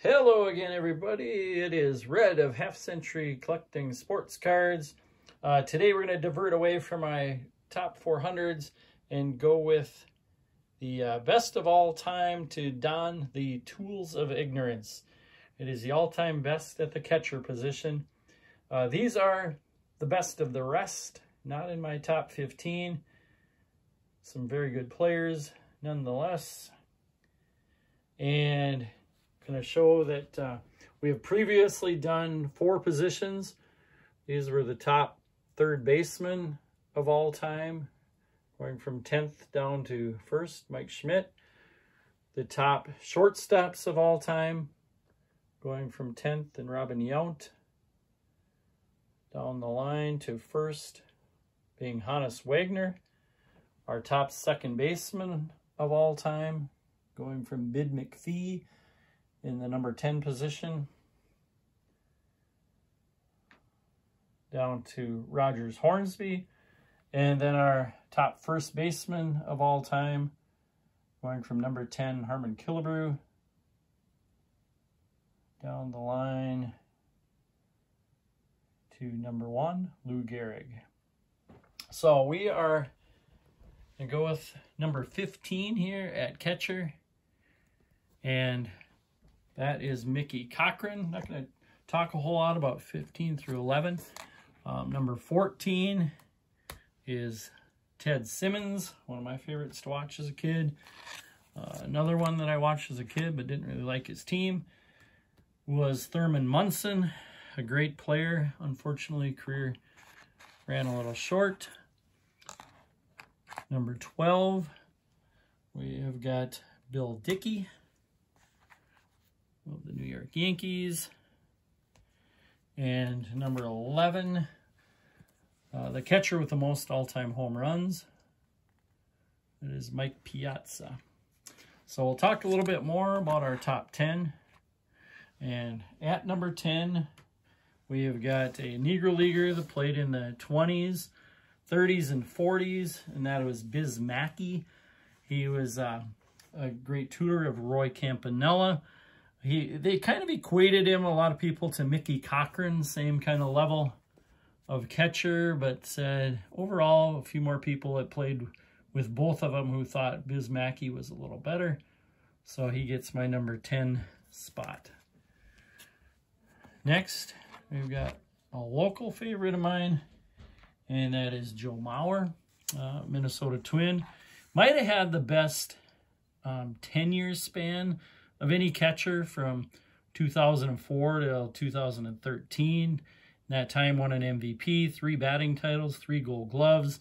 Hello again, everybody. It is Red of Half Century Collecting Sports Cards. Today we're going to divert away from my top 400s and go with the best of all time to don the Tools of Ignorance. It is the all-time best at the catcher position. These are the best of the rest, not in my top 15. Some very good players nonetheless. And going to show that we have previously done 4 positions. These were the top third baseman of all time, going from 10th down to 1st, Mike Schmidt. The top shortstops of all time, going from 10th and Robin Yount down the line to 1st, being Hannes Wagner. Our top second baseman of all time, going from Bid McPhee in the number 10 position down to Rogers Hornsby. And then our top first baseman of all time, going from number 10, Harmon Killebrew, down the line to number 1, Lou Gehrig. So we are going to go with number 15 here at catcher. And that is Mickey Cochrane. Not going to talk a whole lot about 15 through 11. Number 14 is Ted Simmons, one of my favorites to watch as a kid. Another one that I watched as a kid but didn't really like his team was Thurman Munson, a great player. Unfortunately, career ran a little short. Number 12, we have got Bill Dickey of the New York Yankees. And number 11, the catcher with the most all-time home runs. It is Mike Piazza. So we'll talk a little bit more about our top 10. And at number 10, we have got a Negro Leaguer that played in the 20s, 30s, and 40s, and that was Biz Mackey. He was a great tutor of Roy Campanella. They kind of equated him, a lot of people, to Mickey Cochrane, same kind of level of catcher, but said overall a few more people that played with both of them who thought Biz Mackey was a little better. So he gets my number 10 spot. Next, we've got a local favorite of mine, and that is Joe Mauer, Minnesota Twin. Might have had the best 10-year span of any catcher from 2004 to 2013. That time won an MVP, 3 batting titles, 3 Gold Gloves.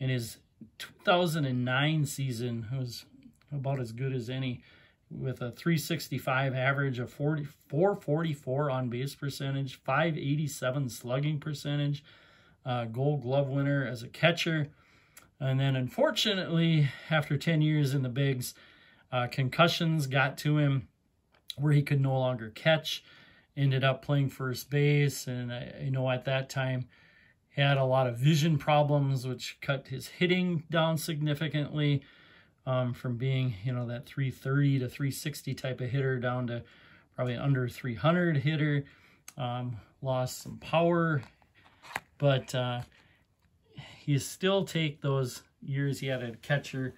And his 2009 season was about as good as any, with a 365 average, a 444 on-base percentage, 587 slugging percentage, Gold Glove winner as a catcher. And then unfortunately, after 10 years in the bigs, concussions got to him where he could no longer catch, ended up playing first base, and I know at that time he had a lot of vision problems, which cut his hitting down significantly, from being, that 330 to 360 type of hitter down to probably under 300 hitter. Lost some power, but you still take those years he had a catcher,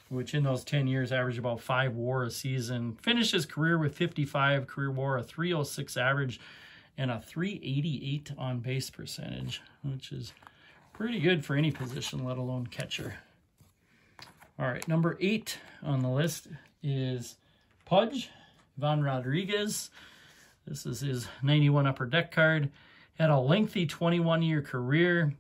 which in those 10 years averaged about 5 WAR a season. Finished his career with 55 career WAR, a 306 average, and a 388 on-base percentage, which is pretty good for any position, let alone catcher. All right, number 8 on the list is Pudge, Ivan Rodriguez. This is his 91 Upper Deck card. Had a lengthy 21-year career.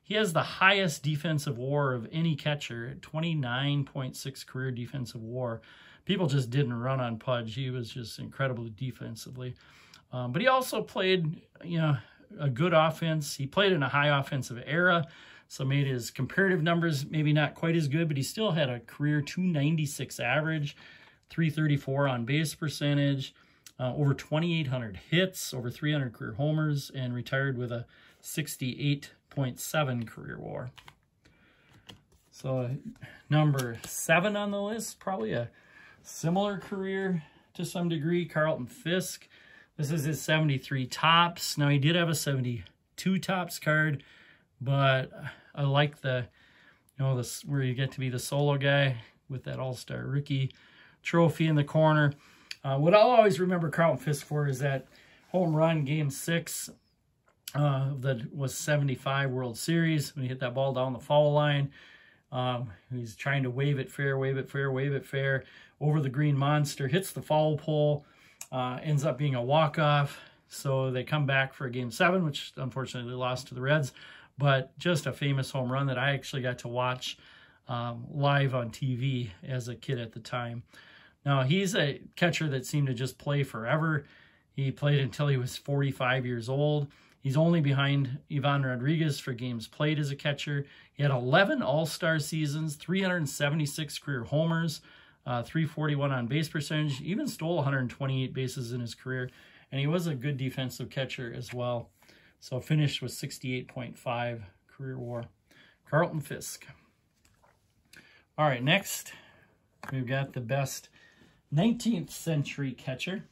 He has the highest defensive WAR of any catcher, 29.6 career defensive WAR. People just didn't run on Pudge. He was just incredibly defensively. But he also played, a good offense. He played in a high offensive era, so made his comparative numbers maybe not quite as good, but he still had a career 296 average, 334 on base percentage, over 2,800 hits, over 300 career homers, and retired with a 68.7 career WAR. So number 7 on the list, probably a similar career to some degree, Carlton Fisk. This is his 73 Topps. Now, he did have a 72 Topps card, but I like the, you know, this where you get to be the solo guy with that All-Star Rookie trophy in the corner. What I'll always remember Carlton Fisk for is that home run Game 6 that was 75 World Series when he hit that ball down the foul line. He's trying to wave it fair, wave it fair, wave it fair over the green monster, hits the foul pole, ends up being a walk-off. So they come back for Game 7, which unfortunately they lost to the Reds, but just a famous home run that I actually got to watch live on TV as a kid at the time. Now, he's a catcher that seemed to just play forever. He played until he was 45 years old. He's only behind Ivan Rodriguez for games played as a catcher. He had 11 All-Star seasons, 376 career homers, 341 on base percentage, even stole 128 bases in his career, and he was a good defensive catcher as well. So finished with 68.5 career WAR. Carlton Fisk. All right, next we've got the best 19th century catcher,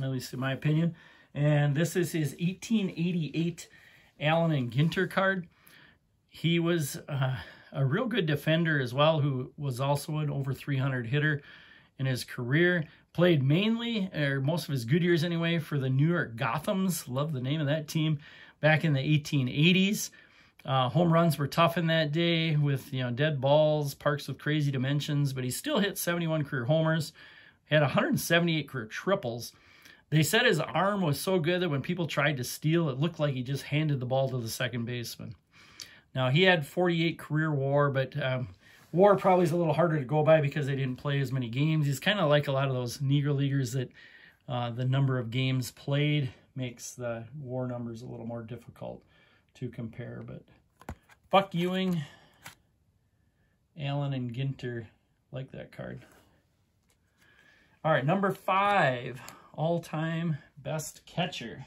at least in my opinion. And this is his 1888 Allen and Ginter card. He was a real good defender as well, who was also an over 300 hitter in his career. Played mainly, or most of his good years anyway, for the New York Gothams. Love the name of that team. Back in the 1880s. Home runs were tough in that day with, you know, dead balls, parks with crazy dimensions, but he still hit 71 career homers, had 178 career triples. They said his arm was so good that when people tried to steal, it looked like he just handed the ball to the second baseman. Now, he had 48 career WAR, but WAR probably is a little harder to go by because they didn't play as many games. He's kind of like a lot of those Negro Leaguers that the number of games played makes the WAR numbers a little more difficult to compare. But Buck Ewing, Allen, and Ginter, like that card. All right, number 5. All-time best catcher,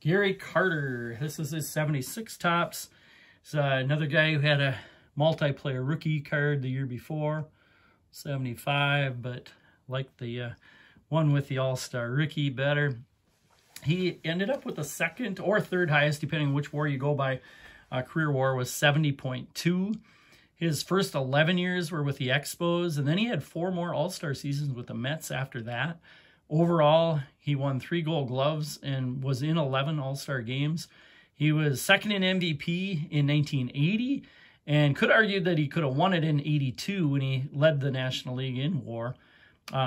Gary Carter. This is his 76 Topps. It's another guy who had a multiplayer rookie card the year before, 75, but liked the one with the All-Star Rookie better. He ended up with the second or third highest, depending on which WAR you go by. Career WAR was 70.2. His first 11 years were with the Expos, and then he had 4 more All-Star seasons with the Mets after that. Overall, he won 3 Gold Gloves and was in 11 All-Star games. He was second in MVP in 1980 and could argue that he could have won it in 82 when he led the National League in WAR.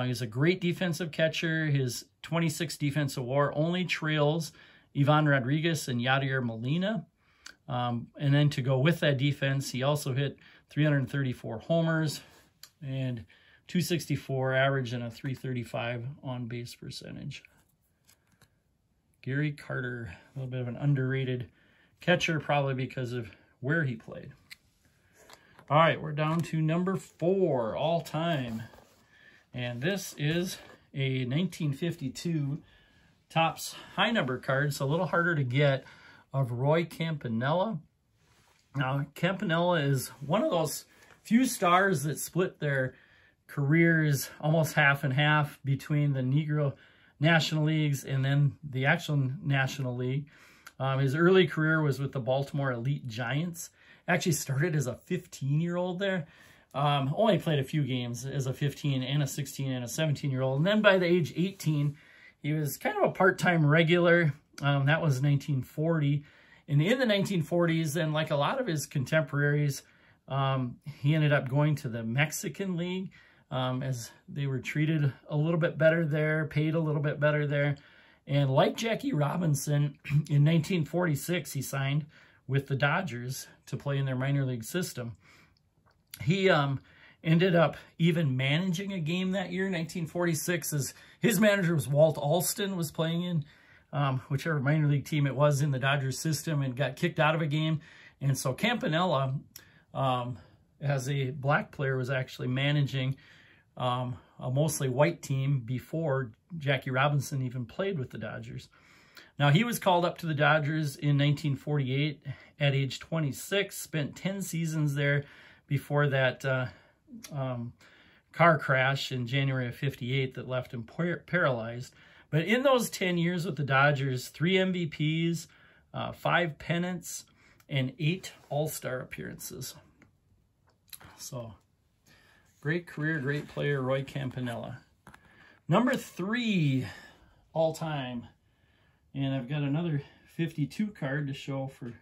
He's a great defensive catcher. His 26 defensive WAR only trails Ivan Rodriguez and Yadier Molina. And then to go with that defense, he also hit 334 homers and 264 average and a 335 on base percentage. Gary Carter, a little bit of an underrated catcher, probably because of where he played. All right, we're down to number 4 all time. And this is a 1952 Topps high number card, so a little harder to get, of Roy Campanella. Now, Campanella is one of those few stars that split their careers almost half and half between the Negro National Leagues and then the actual National League. His early career was with the Baltimore Elite Giants. Actually started as a 15-year-old there. Only played a few games as a 15 and a 16 and a 17-year-old. And then by the age 18, he was kind of a part-time regular. That was 1940. And in the 1940s, and like a lot of his contemporaries, he ended up going to the Mexican League, as they were treated a little bit better there, paid a little bit better there. And like Jackie Robinson, in 1946, he signed with the Dodgers to play in their minor league system. He ended up even managing a game that year, 1946, as his manager was Walt Alston, was playing in whichever minor league team it was in the Dodgers system, and got kicked out of a game. And so Campanella, as a black player, was actually managing a mostly white team before Jackie Robinson even played with the Dodgers. Now, he was called up to the Dodgers in 1948 at age 26, spent 10 seasons there before that car crash in January of '58 that left him paralyzed. But in those 10 years with the Dodgers, 3 MVPs, 5 pennants, and 8 All-Star appearances. So, great career, great player, Roy Campanella. Number 3 all-time. And I've got another 52 card to show for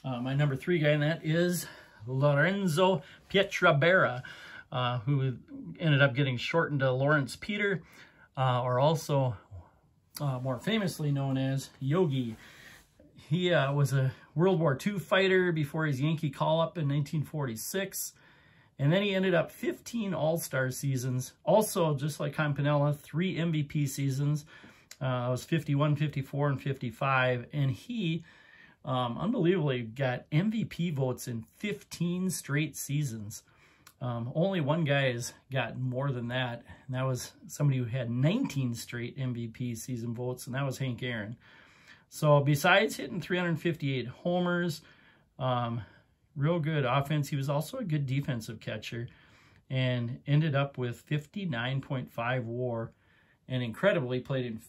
my number 3 guy, and that is Lorenzo Pietrabera, who ended up getting shortened to Lawrence Peter, or also more famously known as Yogi. He was a World War II fighter before his Yankee call-up in 1946. And then he ended up 15 All-Star seasons. Also, just like Campanella, 3 MVP seasons. It was 51, 54, and 55. And he, unbelievably, got MVP votes in 15 straight seasons. Only one guy has gotten more than that. And that was somebody who had 19 straight MVP season votes, and that was Hank Aaron. So besides hitting 358 homers, real good offense, he was also a good defensive catcher and ended up with 59.5 WAR, and incredibly played in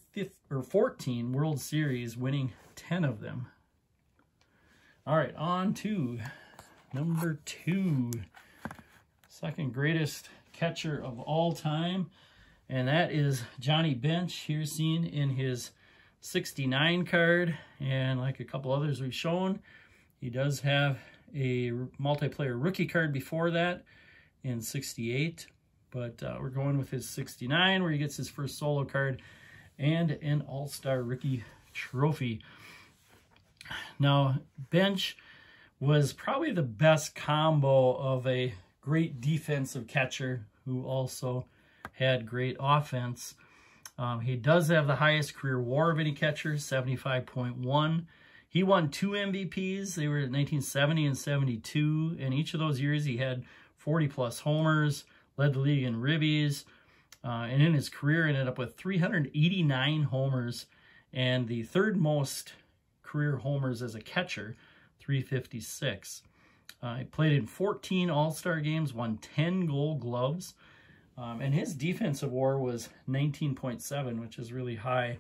14 World Series, winning 10 of them. All right, on to number 2. Second greatest catcher of all time, and that is Johnny Bench, here seen in his 69 card. And like a couple others we've shown, he does have a multiplayer rookie card before that in 68, but we're going with his 69, where he gets his first solo card and an All-Star rookie trophy. Now, Bench was probably the best combo of a great defensive catcher who also had great offense. He does have the highest career WAR of any catcher, 75.1. He won 2 MVPs. They were in 1970 and 72. And each of those years he had 40-plus homers, led the league in ribbies, and in his career ended up with 389 homers and the third most career homers as a catcher, 356. He played in 14 All-Star games, won 10 Gold Gloves, and his defensive WAR was 19.7, which is really high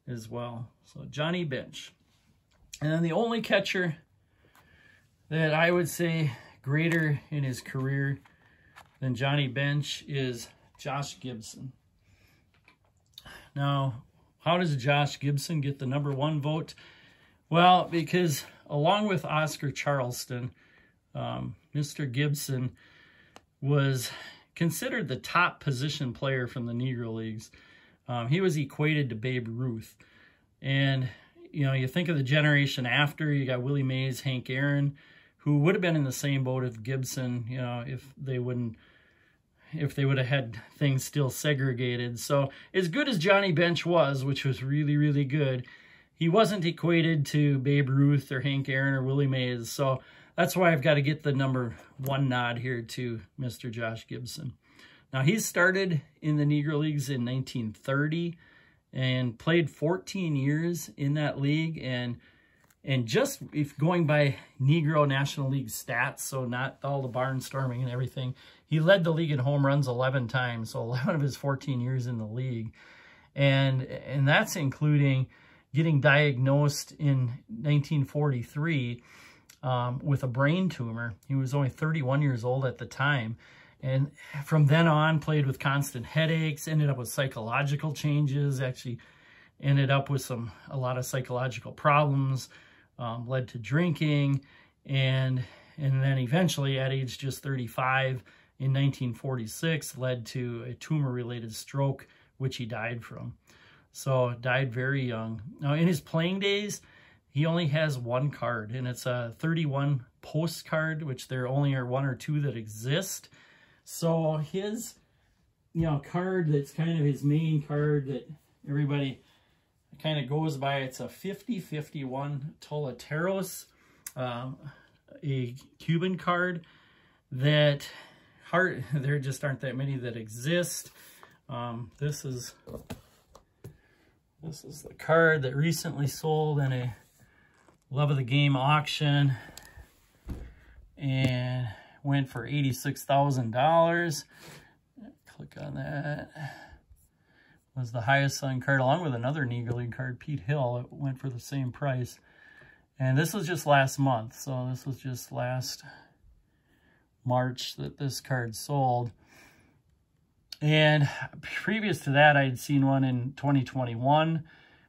as well. So Johnny Bench. And then the only catcher that I would say greater in his career than Johnny Bench is Josh Gibson. Now, how does Josh Gibson get the #1 vote? Well, because along with Oscar Charleston, Mr. Gibson was considered the top position player from the Negro Leagues. He was equated to Babe Ruth. And, you know, you think of the generation after, you got Willie Mays, Hank Aaron, who would have been in the same boat as Gibson, you know, if they would have had things still segregated. So as good as Johnny Bench was, which was really, really good, he wasn't equated to Babe Ruth or Hank Aaron or Willie Mays. So that's why I've got to get the #1 nod here to Mr. Josh Gibson. Now, he started in the Negro Leagues in 1930 and played 14 years in that league. And just if going by Negro National League stats, so not all the barnstorming and everything, he led the league in home runs 11 times, so 11 of his 14 years in the league. And that's including getting diagnosed in 1943 with a brain tumor. He was only 31 years old at the time. And from then on, played with constant headaches, ended up with psychological changes, actually ended up with a lot of psychological problems, led to drinking, and then eventually at age just 35 in 1946 led to a tumor-related stroke, which he died from. So died very young. Now, in his playing days, he only has 1 card, and it's a 31 postcard, which there only are 1 or 2 that exist. So his, you know, card that's kind of his main card that everybody kind of goes by, it's a 50-51 Toleteros, a Cuban card that there just aren't that many that exist. This is the card that recently sold in a Love of the Game auction and went for $86,000. Click on that. Was the highest selling card, along with another Eagle League card, Pete Hill. It went for the same price. And this was just last month, so this was just last March that this card sold. And previous to that, I had seen one in 2021.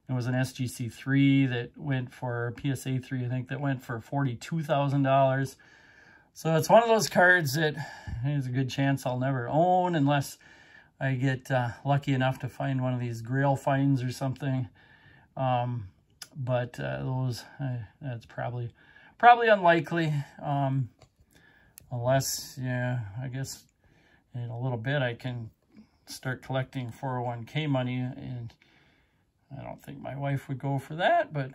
It was an SGC 3 that went for, PSA 3, I think, that went for $42,000. So it's one of those cards that there's a good chance I'll never own unless I get lucky enough to find one of these Grail finds or something. But those, that's probably unlikely. Unless, yeah, I guess in a little bit I can start collecting 401k money, and I don't think my wife would go for that, but,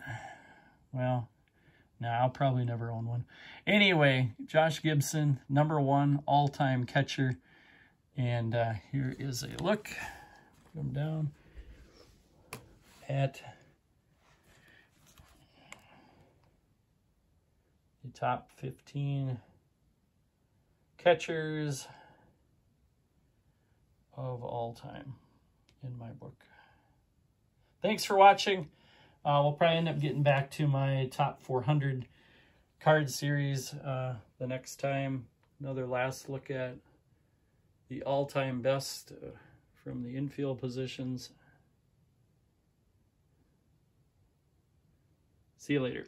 well, no, I'll probably never own one. Anyway, Josh Gibson, #1 all-time catcher. And here is a look, come down, at the top 15 catchers of all time in my book. Thanks for watching. We'll probably end up getting back to my top 400 card series the next time. Another last look at the all-time best from the infield positions. See you later.